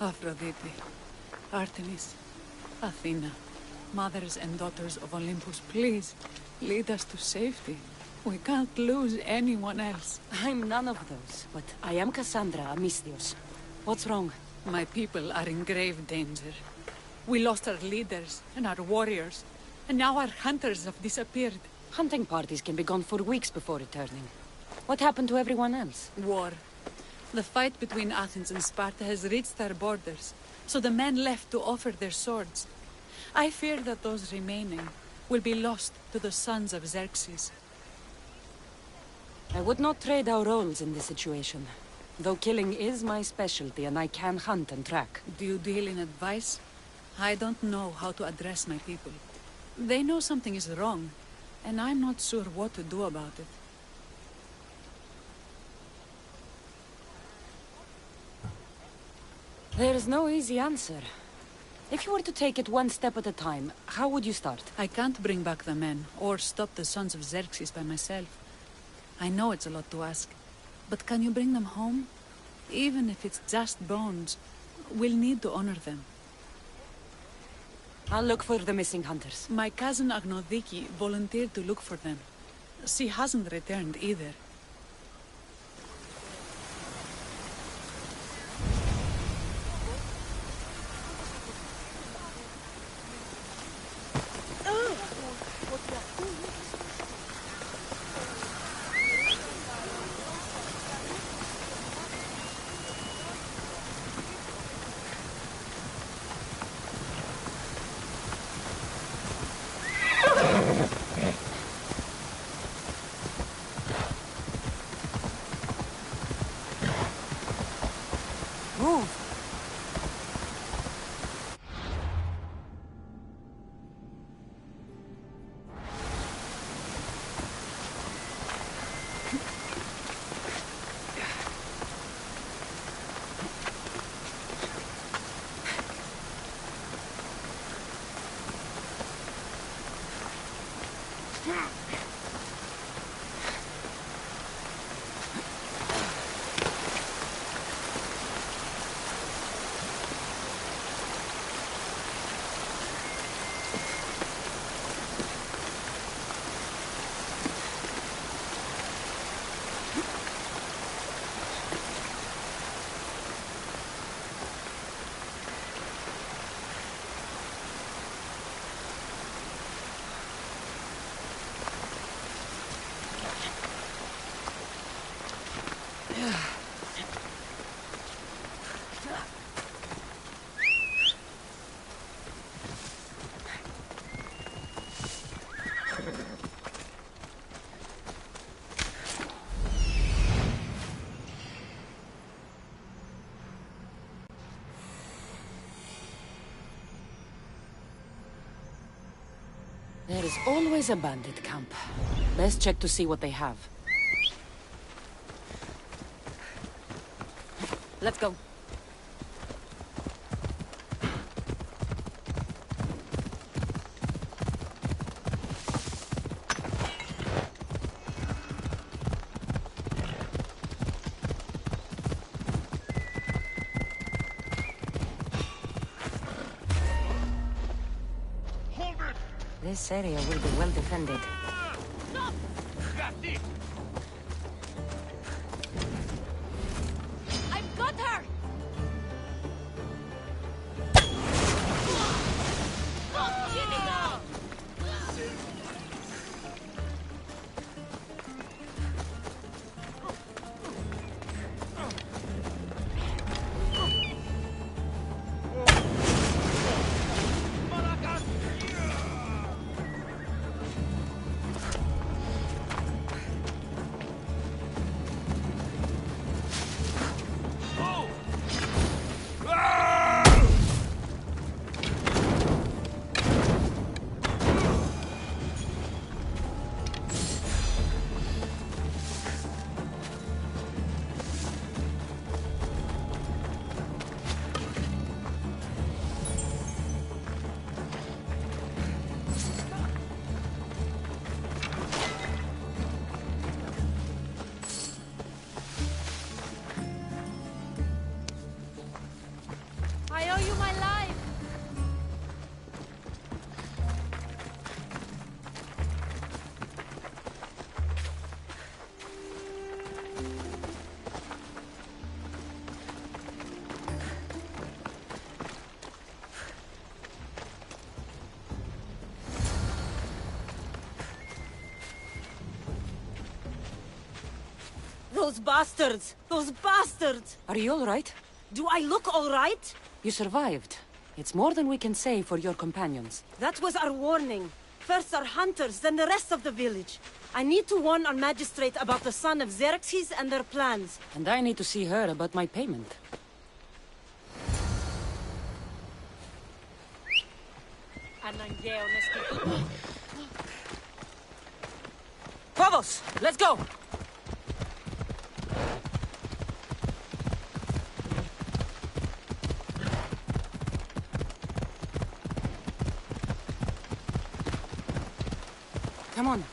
Aphrodite, Artemis, Athena, mothers and daughters of Olympus, please, lead us to safety. We can't lose anyone else. I'm none of those, but I am Cassandra, a Misthios. What's wrong? My people are in grave danger. We lost our leaders and our warriors, and now our hunters have disappeared. Hunting parties can be gone for weeks before returning. What happened to everyone else? War. The fight between Athens and Sparta has reached our borders, so the men left to offer their swords. I fear that those remaining will be lost to the sons of Xerxes. I would not trade our roles in this situation. Though killing is my specialty and I can hunt and track. Do you deal in advice? I don't know how to address my people. They know something is wrong, and I'm not sure what to do about it. There is no easy answer. If you were to take it one step at a time, how would you start? I can't bring back the men, or stop the sons of Xerxes by myself. I know it's a lot to ask, but can you bring them home? Even if it's just bones, we'll need to honor them. I'll look for the missing hunters. My cousin Agnodiki volunteered to look for them. She hasn't returned either. There is always a bandit camp. Best check to see what they have. Let's go. This area will be well defended. I've got her! Those bastards! Those bastards! Are you all right? Do I look all right? You survived. It's more than we can say for your companions. That was our warning. First our hunters, then the rest of the village. I need to warn our magistrate about the son of Xerxes and their plans. And I need to see her about my payment. Vamos! Let's go! Come on.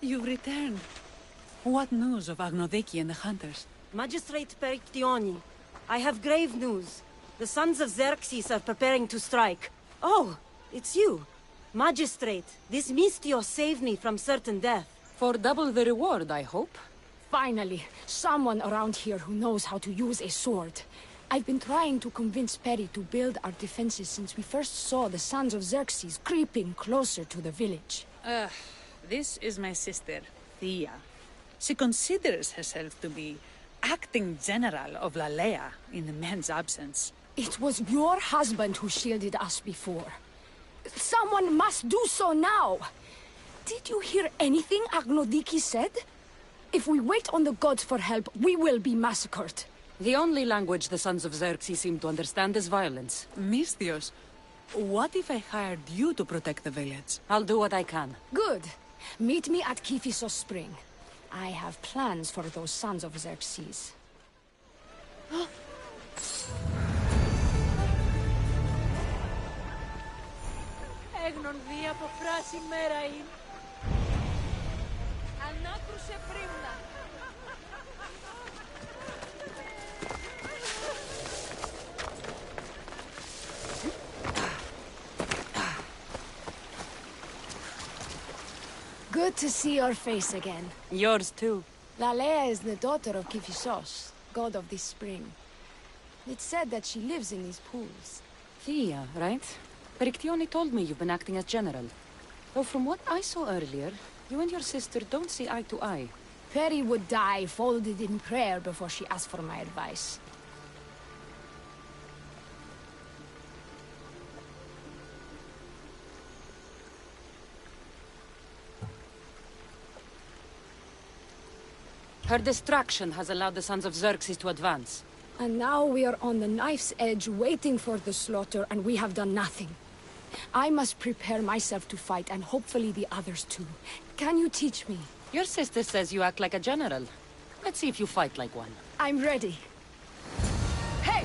You've returned. What news of Agnodeki and the hunters? Magistrate Perictioni, I have grave news. The sons of Xerxes are preparing to strike. Oh, it's you. Magistrate, this Mistio saved me from certain death. For double the reward, I hope. Finally, someone around here who knows how to use a sword. I've been trying to convince Peri to build our defenses since we first saw the sons of Xerxes creeping closer to the village. This is my sister, Thea. She considers herself to be acting general of Lalea in the men's absence. It was your husband who shielded us before. Someone must do so now! Did you hear anything Agnodiki said? If we wait on the gods for help, we will be massacred. The only language the sons of Xerxes seem to understand is violence. Mistios, what if I hired you to protect the village? I'll do what I can. Good. Meet me at Kiphisos Spring. I have plans for those sons of Xerxes. Έγνον δι' από φράση μέρα ειν. Ανάκρουσε πρίμνα. Good to see your face again. Yours too. Lalea is the daughter of Kiphisos, god of this spring. It's said that she lives in these pools. Thea, right? Perictioni told me you've been acting as general. Though from what I saw earlier, you and your sister don't see eye to eye. Peri would die folded in prayer before she asked for my advice. Her distraction has allowed the sons of Xerxes to advance. And now we are on the knife's edge waiting for the slaughter, and we have done nothing. I must prepare myself to fight, and hopefully the others too. Can you teach me? Your sister says you act like a general. Let's see if you fight like one. I'm ready. Hey!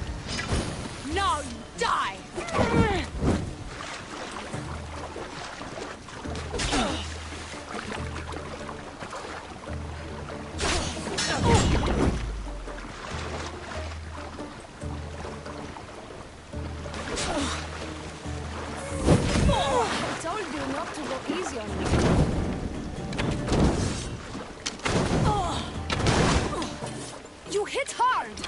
Now you die! I told you not to go easy on me. You hit hard!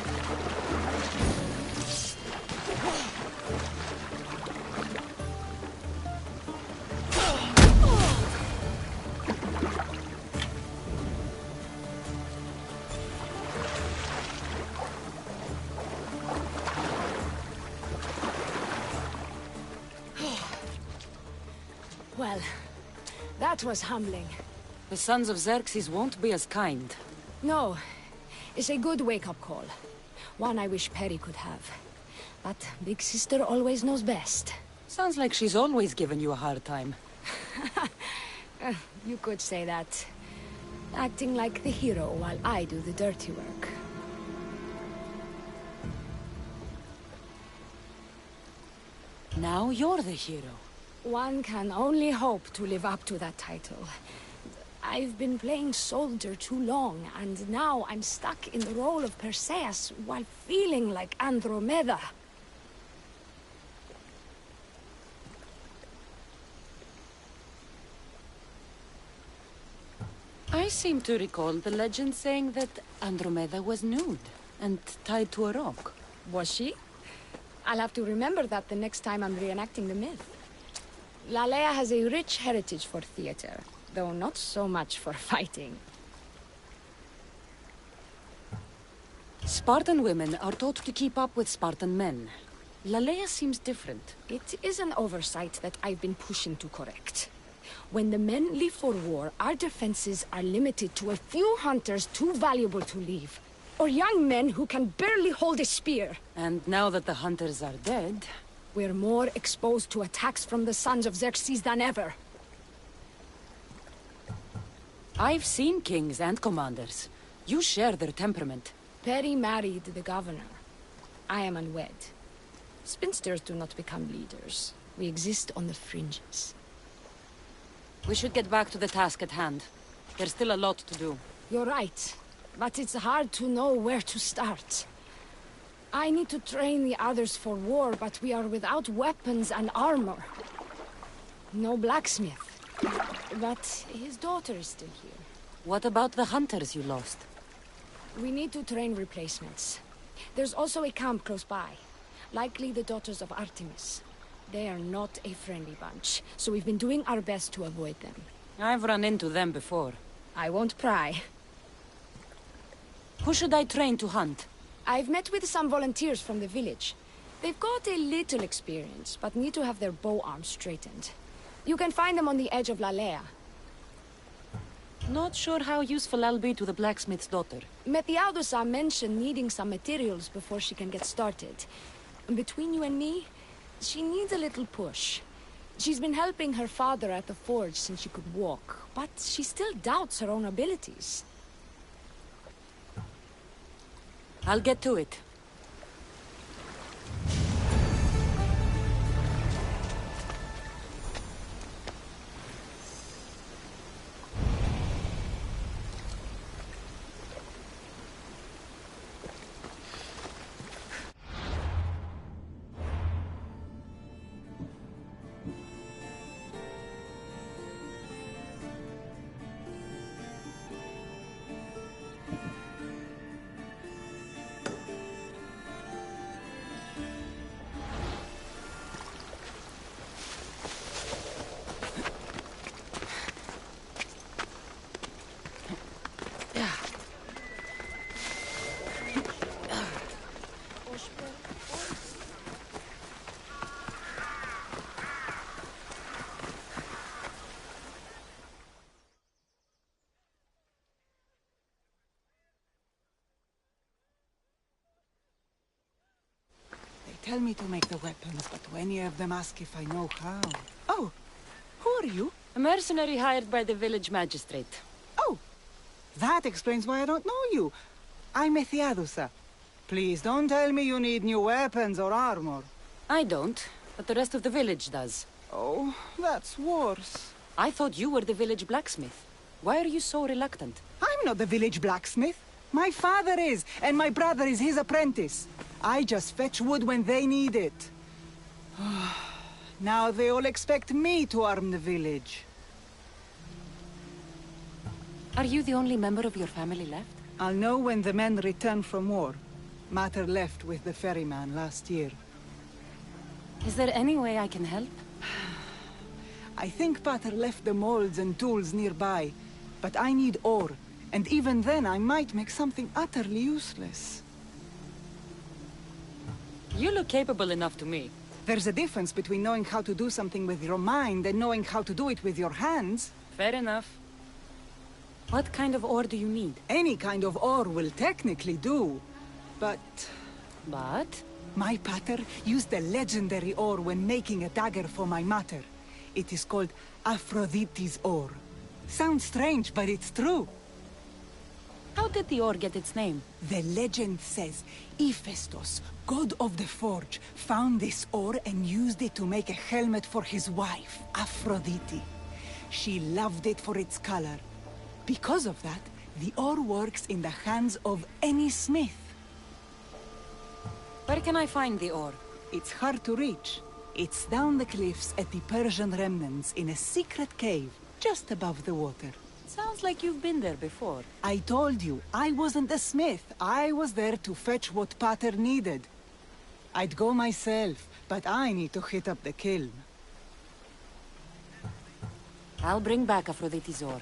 Well, that was humbling. The sons of Xerxes won't be as kind. No, it's a good wake-up call. One I wish Peri could have. But Big Sister always knows best. Sounds like she's always given you a hard time. You could say that. acting like the hero while I do the dirty work. Now you're the hero. One can only hope to live up to that title. I've been playing soldier too long, and now I'm stuck in the role of Perseus while feeling like Andromeda. I seem to recall the legend saying that Andromeda was nude and tied to a rock. Was she? I'll have to remember that the next time I'm reenacting the myth. Lalea has a rich heritage for theater, though not so much for fighting. Spartan women are taught to keep up with Spartan men. Lalea seems different. It is an oversight that I've been pushing to correct. When the men leave for war, our defenses are limited to a few hunters too valuable to leave. Or young men who can barely hold a spear. And now that the hunters are dead... we're more exposed to attacks from the sons of Xerxes than ever. I've seen kings and commanders. You share their temperament. Perry married the governor. I am unwed. Spinsters do not become leaders. We exist on the fringes. We should get back to the task at hand. There's still a lot to do. You're right. But it's hard to know where to start. I need to train the others for war, but we are without weapons and armor. No blacksmith. But his daughter is still here. What about the hunters you lost? We need to train replacements. There's also a camp close by. Likely the daughters of Artemis. They are not a friendly bunch, so we've been doing our best to avoid them. I've run into them before. I won't pry. Who should I train to hunt? I've met with some volunteers from the village. They've got a little experience, but need to have their bow arms straightened. You can find them on the edge of Lalea. Not sure how useful I'll be to the blacksmith's daughter. Methiadusa mentioned needing some materials before she can get started. Between you and me, she needs a little push. She's been helping her father at the forge since she could walk, but she still doubts her own abilities. I'll get to it. Tell me to make the weapons, but many of them ask if I know how. Oh, who are you? A mercenary hired by the village magistrate. Oh, that explains why I don't know you. I'm Methiadusa. Please don't tell me you need new weapons or armor. I don't, but the rest of the village does. Oh, that's worse. I thought you were the village blacksmith. Why are you so reluctant? I'm not the village blacksmith. My father is, and my brother is his apprentice. I just fetch wood when they need it. Now they all expect me to arm the village. Are you the only member of your family left? I'll know when the men return from war. Mater left with the ferryman last year. Is there any way I can help? I think Pater left the molds and tools nearby, but I need ore, and even then I might make something utterly useless. You look capable enough to me. There's a difference between knowing how to do something with your mind and knowing how to do it with your hands. Fair enough. What kind of ore do you need? Any kind of ore will technically do, but... But? My pater used a legendary ore when making a dagger for my mater. It is called Aphrodite's ore. Sounds strange, but it's true. How did the ore get its name? The legend says Hephaestus, god of the forge, found this ore and used it to make a helmet for his wife, Aphrodite. She loved it for its color. Because of that, the ore works in the hands of any smith. Where can I find the ore? It's hard to reach. It's down the cliffs at the Persian remnants in a secret cave, just above the water. Sounds like you've been there before. I told you, I wasn't a smith. I was there to fetch what Pater needed. I'd go myself, but I need to hit up the kiln. I'll bring back Aphrodite's ore.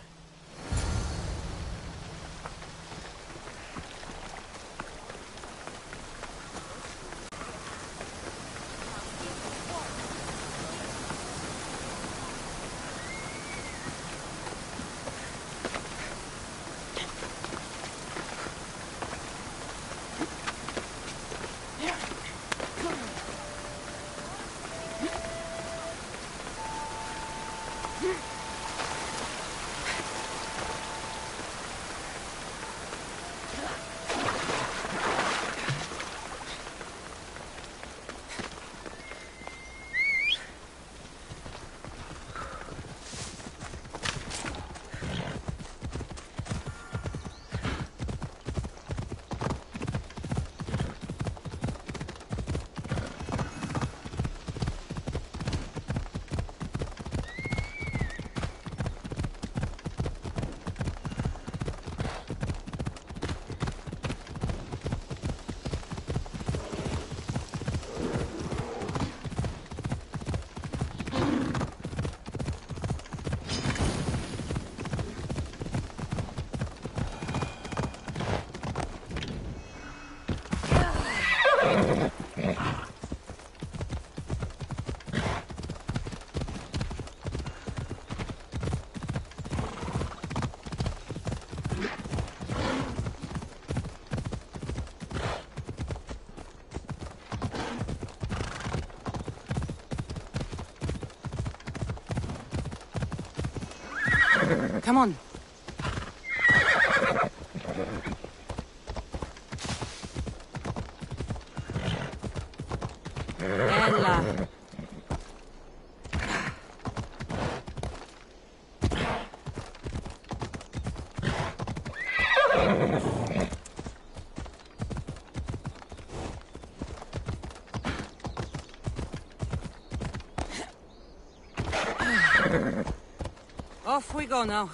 Come on. Ella. Off we go now.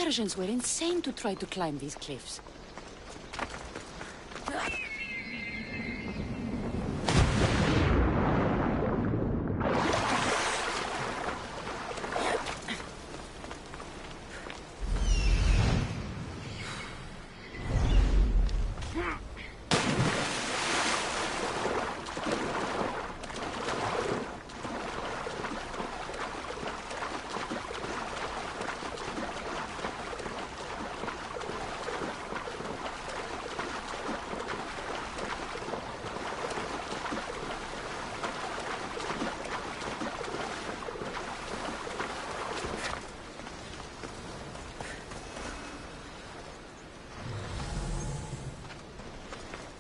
Persians were insane to try to climb these cliffs.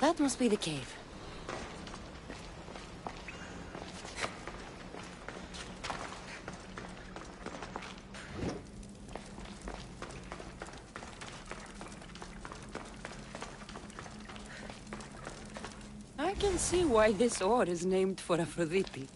That must be the cave. I can see why this ore is named for Aphrodite.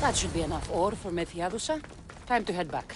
That should be enough ore for Methiadusa. Time to head back.